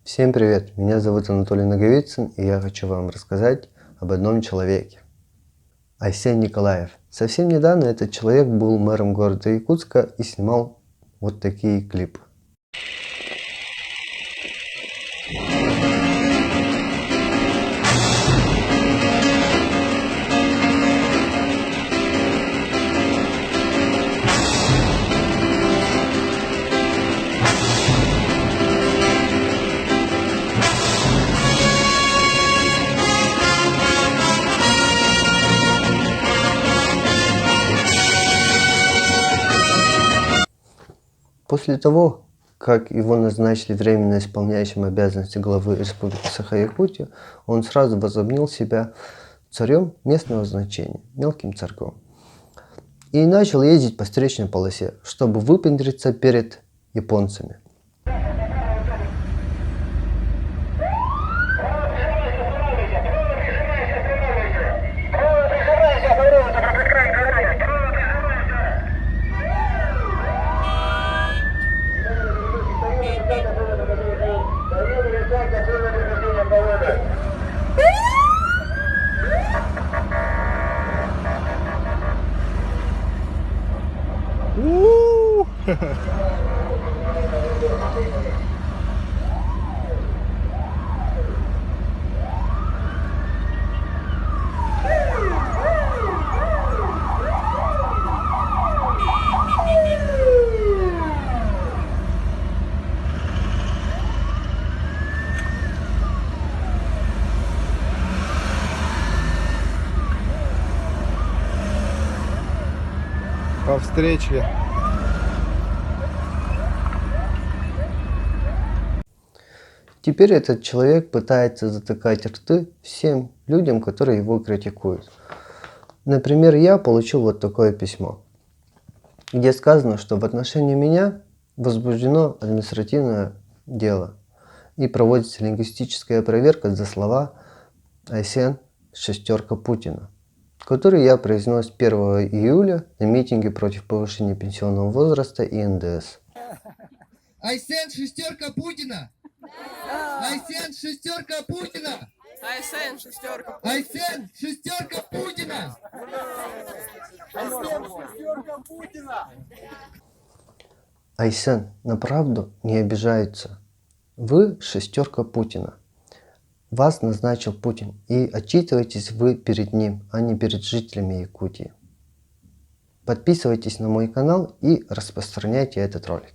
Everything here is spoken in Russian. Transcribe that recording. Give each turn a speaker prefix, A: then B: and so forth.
A: Всем привет, меня зовут Анатолий Наговицын, и я хочу вам рассказать об одном человеке. Айсен Николаев. Совсем недавно этот человек был мэром города Якутска и снимал вот такие клипы. После того, как его назначили временно исполняющим обязанности главы Республики Саха-Якутия, он сразу возомнил себя царем местного значения, мелким царьком. И начал ездить по встречной полосе, чтобы выпендриться перед японцами.
B: По встрече.
A: Теперь этот человек пытается затыкать рты всем людям, которые его критикуют. Например, я получил вот такое письмо, где сказано, что в отношении меня возбуждено административное дело и проводится лингвистическая проверка за слова Айсен шестерка Путина, которые я произнес 1 июля на митинге против повышения пенсионного возраста и НДС.
C: Айсен шестерка Путина! Айсен шестерка Путина!
D: Айсен шестерка.
C: Айсен шестерка Путина!
A: Айсен на правду не обижается. Вы шестерка Путина. Вас назначил Путин, и отчитываетесь вы перед ним, а не перед жителями Якутии. Подписывайтесь на мой канал и распространяйте этот ролик.